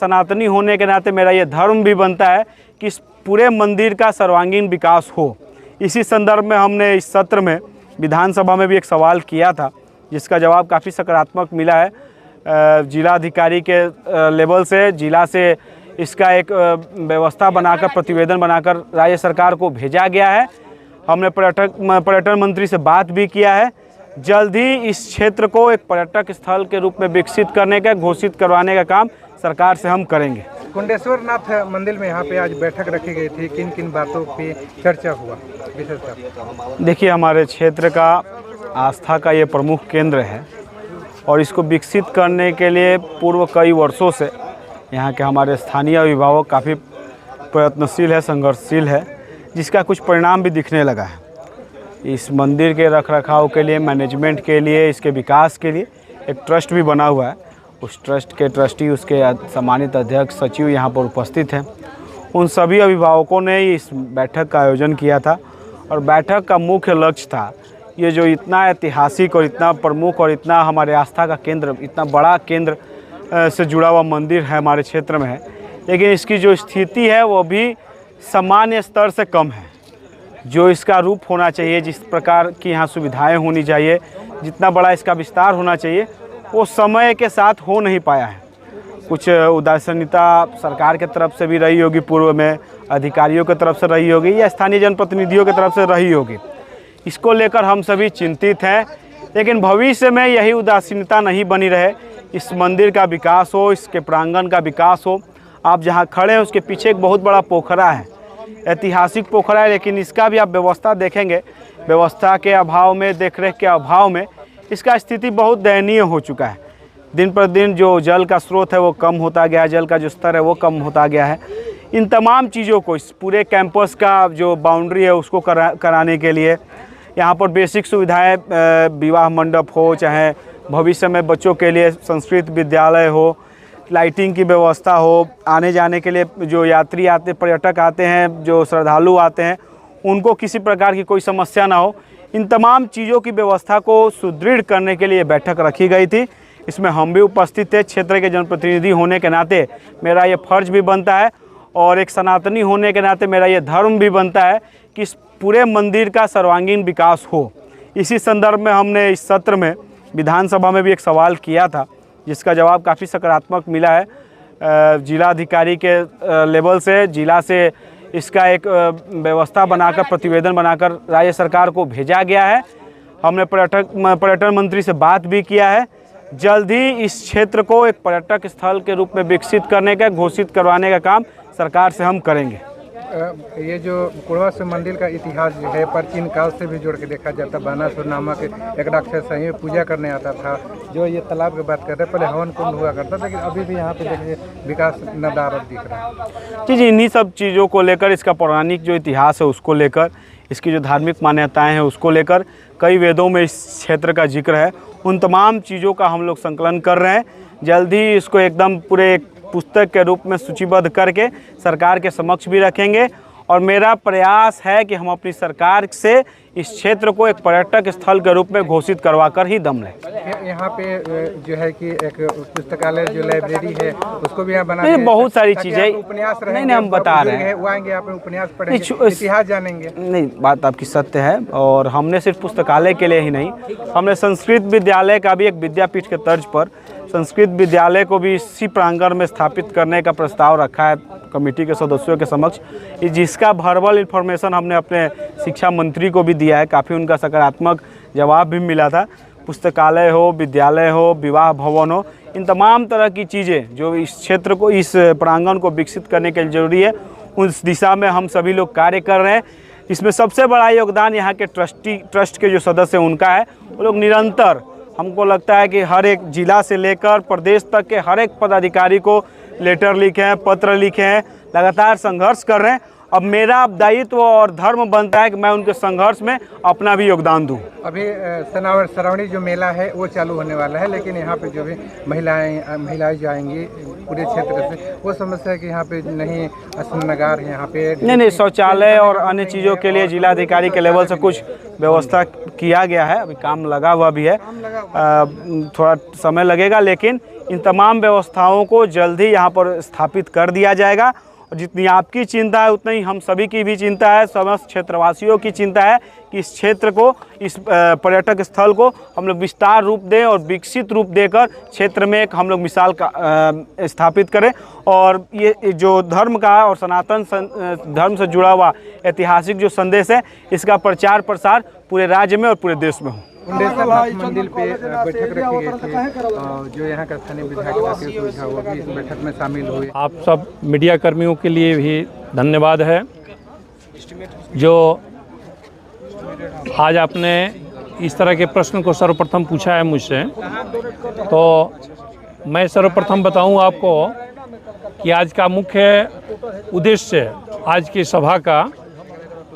सनातनी होने के नाते मेरा ये धर्म भी बनता है कि इस पूरे मंदिर का सर्वांगीण विकास हो। इसी संदर्भ में हमने इस सत्र में विधानसभा में भी एक सवाल किया था, जिसका जवाब काफ़ी सकारात्मक मिला है। जिलाधिकारी के लेवल से, जिला से इसका एक व्यवस्था बनाकर, प्रतिवेदन बनाकर राज्य सरकार को भेजा गया है। हमने पर्यटन मंत्री से बात भी किया है। जल्द ही इस क्षेत्र को एक पर्यटक स्थल के रूप में विकसित करने का, घोषित करवाने का काम सरकार से हम करेंगे। कुंडेश्वर नाथ मंदिर में यहाँ पे आज बैठक रखी गई थी, किन किन बातों पे चर्चा हुआ विशेषतः? देखिए, हमारे क्षेत्र का आस्था का ये प्रमुख केंद्र है और इसको विकसित करने के लिए पूर्व कई वर्षों से यहाँ के हमारे स्थानीय अभिभावक काफ़ी प्रयत्नशील है, संघर्षशील है, जिसका कुछ परिणाम भी दिखने लगा है। इस मंदिर के रखरखाव के लिए, मैनेजमेंट के लिए, इसके विकास के लिए एक ट्रस्ट भी बना हुआ है। उस ट्रस्ट के ट्रस्टी, उसके सम्मानित अध्यक्ष, सचिव यहाँ पर उपस्थित हैं। उन सभी अभिभावकों ने इस बैठक का आयोजन किया था और बैठक का मुख्य लक्ष्य था, ये जो इतना ऐतिहासिक और इतना प्रमुख और इतना हमारे आस्था का केंद्र, इतना बड़ा केंद्र से जुड़ा हुआ मंदिर है हमारे क्षेत्र में है, लेकिन इसकी जो स्थिति है वो भी सामान्य स्तर से कम है। जो इसका रूप होना चाहिए, जिस प्रकार की यहाँ सुविधाएं होनी चाहिए, जितना बड़ा इसका विस्तार होना चाहिए, वो समय के साथ हो नहीं पाया है। कुछ उदासीनता सरकार के तरफ से भी रही होगी, पूर्व में अधिकारियों की तरफ से रही होगी या स्थानीय जनप्रतिनिधियों की तरफ से रही होगी। इसको लेकर हम सभी चिंतित हैं, लेकिन भविष्य में यही उदासीनता नहीं बनी रहे। इस मंदिर का विकास हो, इसके प्रांगण का विकास हो। आप जहाँ खड़े हैं उसके पीछे एक बहुत बड़ा पोखरा है, ऐतिहासिक पोखरा है, लेकिन इसका भी आप व्यवस्था देखेंगे, व्यवस्था के अभाव में, देखरेख के अभाव में इसका स्थिति बहुत दयनीय हो चुका है। दिन पर दिन जो जल का स्रोत है वो कम होता गया है, जल का जो स्तर है वो कम होता गया है। इन तमाम चीज़ों को, इस पूरे कैंपस का जो बाउंड्री है उसको कराने के लिए यहाँ पर बेसिक सुविधाएं, विवाह मंडप हो, चाहे भविष्य में बच्चों के लिए संस्कृत विद्यालय हो, लाइटिंग की व्यवस्था हो, आने जाने के लिए जो यात्री आते, पर्यटक आते हैं, जो श्रद्धालु आते हैं, उनको किसी प्रकार की कोई समस्या ना हो, इन तमाम चीज़ों की व्यवस्था को सुदृढ़ करने के लिए बैठक रखी गई थी। इसमें हम भी उपस्थित थे। क्षेत्र के जनप्रतिनिधि होने के नाते मेरा ये फर्ज भी बनता है और एक सनातनी होने के नाते मेरा ये धर्म भी बनता है कि इस पूरे मंदिर का सर्वांगीण विकास हो। इसी संदर्भ में हमने इस सत्र में विधानसभा में भी एक सवाल किया था, जिसका जवाब काफ़ी सकारात्मक मिला है। जिलाधिकारी के लेवल से, जिला से इसका एक व्यवस्था बनाकर, प्रतिवेदन बनाकर राज्य सरकार को भेजा गया है। हमने पर्यटन मंत्री से बात भी किया है। जल्द ही इस क्षेत्र को एक पर्यटक स्थल के रूप में विकसित करने का, घोषित करवाने का काम सरकार से हम करेंगे। ये जो कुड़वासर मंदिर का इतिहास जो है प्राचीन काल से भी जोड़ के देखा जाता, बानासुर नामक एक राक्षस सही पूजा करने आता था। जो ये तालाब की बात कर रहे हैं, पहले हवन कुंड हुआ करता था, लेकिन अभी भी यहाँ पे देखिए विकास नदारद दिख रहा है। जी, इन्हीं सब चीज़ों को लेकर, इसका पौराणिक जो इतिहास है उसको लेकर, इसकी जो धार्मिक मान्यताएँ हैं उसको लेकर कई वेदों में इस क्षेत्र का जिक्र है। उन तमाम चीज़ों का हम लोग संकलन कर रहे हैं। जल्द ही इसको एकदम पूरे पुस्तक के रूप में सूचीबद्ध करके सरकार के समक्ष भी रखेंगे और मेरा प्रयास है कि हम अपनी सरकार से इस क्षेत्र को एक पर्यटक स्थल के रूप में घोषित करवाकर ही दम लें। यहाँ पे जो है कि एक पुस्तकालय, जो लाइब्रेरी है, उसको भी यहाँ बनाना है। बहुत सारी चीज़ें, उपन्यास नहीं हम बता रहे हैं, वो आएंगे, आप उपन्यास पढ़ेंगे, इतिहास जानेंगे। नहीं, बात आपकी सत्य है। और हमने सिर्फ पुस्तकालय के लिए ही नहीं, हमने संस्कृत विद्यालय का भी एक विद्यापीठ के तर्ज पर संस्कृत विद्यालय को भी इसी प्रांगण में स्थापित करने का प्रस्ताव रखा है कमेटी के सदस्यों के समक्ष, जिसका वर्बल इन्फॉर्मेशन हमने अपने शिक्षा मंत्री को भी दिया है। काफ़ी उनका सकारात्मक जवाब भी मिला था। पुस्तकालय हो, विद्यालय हो, विवाह भवन हो, इन तमाम तरह की चीज़ें जो इस क्षेत्र को, इस प्रांगण को विकसित करने के लिए ज़रूरी है, उस दिशा में हम सभी लोग कार्य कर रहे हैं। इसमें सबसे बड़ा योगदान यहाँ के ट्रस्ट के जो सदस्य हैं उनका है। वो लोग निरंतर, हमको लगता है कि हर एक जिला से लेकर प्रदेश तक के हर एक पदाधिकारी को लेटर लिखे हैं, पत्र लिखे हैं, लगातार संघर्ष कर रहे हैं। अब मेरा दायित्व और धर्म बनता है कि मैं उनके संघर्ष में अपना भी योगदान दूं। अभी श्रावणी जो मेला है वो चालू होने वाला है, लेकिन यहाँ पे जो भी महिलाएं जो आएंगी पूरे क्षेत्र से, वो समस्या है कि यहाँ पे नहीं स्नानागार है, यहाँ पे नहीं शौचालय और अन्य चीज़ों के लिए जिलाधिकारी के लेवल से कुछ व्यवस्था किया गया है। अभी काम लगा हुआ भी है, थोड़ा समय लगेगा, लेकिन इन तमाम व्यवस्थाओं को जल्द ही यहाँ पर स्थापित कर दिया जाएगा। और जितनी आपकी चिंता है उतनी हम सभी की भी चिंता है, समस्त क्षेत्रवासियों की चिंता है कि इस क्षेत्र को, इस पर्यटक स्थल को हम लोग विस्तार रूप दें और विकसित रूप देकर क्षेत्र में एक हम लोग मिसाल का स्थापित करें। और ये जो धर्म का और सनातन धर्म से जुड़ा हुआ ऐतिहासिक जो संदेश है, इसका प्रचार प्रसार पूरे राज्य में और पूरे देश में हो। कुंडेश्वर मंदिर पे बैठक रखी गई थी, जो यहाँ का स्थानीय विधायक राकेश ओझा वो भी इस बैठक में शामिल हुए। आप सब मीडिया कर्मियों के लिए भी धन्यवाद है जो आज आपने इस तरह के प्रश्न को सर्वप्रथम पूछा है मुझसे। तो मैं सर्वप्रथम बताऊं आपको कि आज का मुख्य उद्देश्य आज की सभा का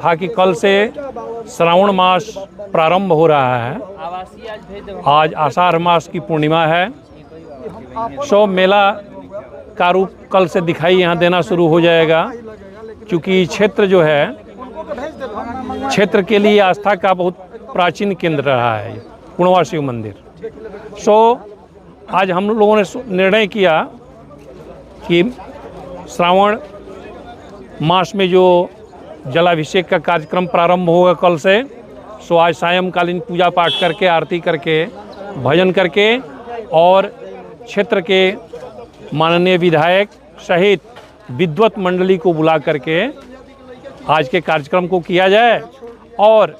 था कि कल से श्रावण मास प्रारंभ हो रहा है। आज आषाढ़ मास की पूर्णिमा है। सो मेला का रूप कल से दिखाई यहाँ देना शुरू हो जाएगा, क्योंकि क्षेत्र जो है क्षेत्र के लिए आस्था का बहुत प्राचीन केंद्र रहा है कुणवा शिव मंदिर। सो आज हम लोगों ने निर्णय किया कि श्रावण मास में जो जलाभिषेक का कार्यक्रम प्रारंभ होगा कल से, सो आज सायंकालीन पूजा पाठ करके, आरती करके, भजन करके और क्षेत्र के माननीय विधायक सहित विद्वत मंडली को बुला करके आज के कार्यक्रम को किया जाए और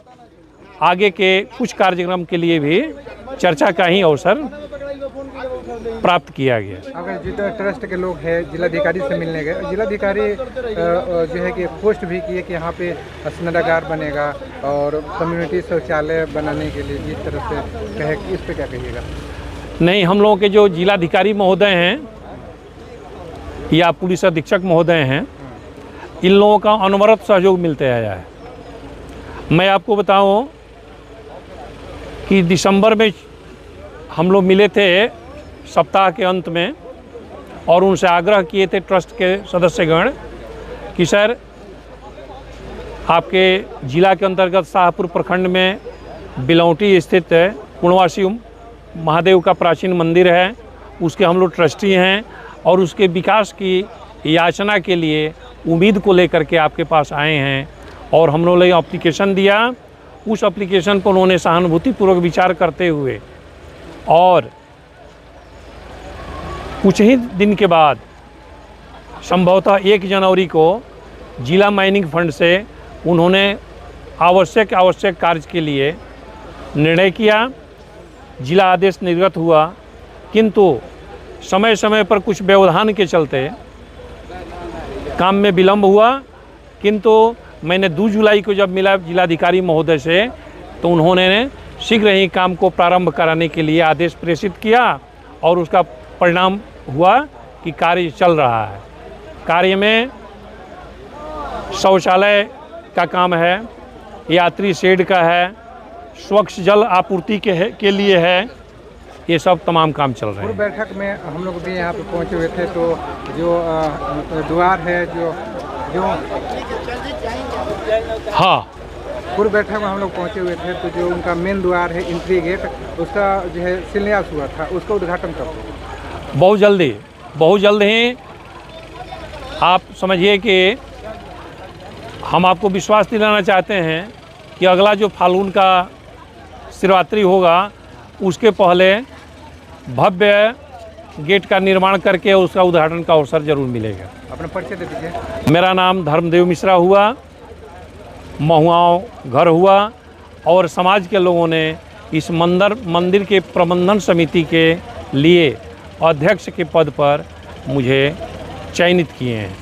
आगे के कुछ कार्यक्रम के लिए भी चर्चा का ही अवसर प्राप्त किया गया। अगर जितना ट्रस्ट के लोग हैं जिलाधिकारी से मिलने गए, जिलाधिकारी जो है कि पोस्ट भी किए कि यहाँ पे स्नानागार बनेगा और कम्युनिटी शौचालय बनाने के लिए जिस तरह से कहे, इस पे क्या कहिएगा? नहीं, हम लोगों के जो जिलाधिकारी महोदय हैं या पुलिस अधीक्षक महोदय हैं, इन लोगों का अनवरत सहयोग मिलते आया है। मैं आपको बताऊं कि दिसंबर में हम लोग मिले थे सप्ताह के अंत में और उनसे आग्रह किए थे ट्रस्ट के सदस्यगण कि सर आपके जिला के अंतर्गत शाहपुर प्रखंड में बिलौटी स्थित कुणवा शिव महादेव का प्राचीन मंदिर है, उसके हम लोग ट्रस्टी हैं और उसके विकास की याचना के लिए उम्मीद को लेकर के आपके पास आए हैं। और हम लोगों ने एप्लीकेशन दिया, उस एप्लीकेशन पर उन्होंने सहानुभूतिपूर्वक विचार करते हुए और कुछ ही दिन के बाद संभवतः 1 जनवरी को जिला माइनिंग फंड से उन्होंने आवश्यक कार्य के लिए निर्णय किया। जिला आदेश निर्गत हुआ, किंतु समय समय पर कुछ व्यवधान के चलते काम में विलंब हुआ। किंतु मैंने 2 जुलाई को जब मिला जिलाधिकारी महोदय से, तो उन्होंने शीघ्र ही काम को प्रारंभ कराने के लिए आदेश प्रेषित किया और उसका परिणाम हुआ कि कार्य चल रहा है। कार्य में शौचालय का काम है, यात्री शेड का है, स्वच्छ जल आपूर्ति के लिए है, ये सब तमाम काम चल रहे हैं। बैठक में हम लोग भी यहाँ पे पहुँचे हुए थे, तो जो द्वार है जो हाँ, पूर्व बैठक में हम लोग पहुँचे हुए थे, तो जो उनका मेन द्वार है एंट्री गेट, उसका जो है शिलान्यास हुआ था, उसका उद्घाटन कब होगा? बहुत जल्द ही। आप समझिए कि हम आपको विश्वास दिलाना चाहते हैं कि अगला जो फाल्गुन का शिवरात्रि होगा उसके पहले भव्य गेट का निर्माण करके उसका उद्घाटन का अवसर जरूर मिलेगा। अपना परिचय दे दीजिए। मेरा नाम धर्मदेव मिश्रा हुआ, महुआओं घर हुआ और समाज के लोगों ने इस मंदिर के प्रबंधन समिति के लिए अध्यक्ष के पद पर मुझे चयनित किए हैं।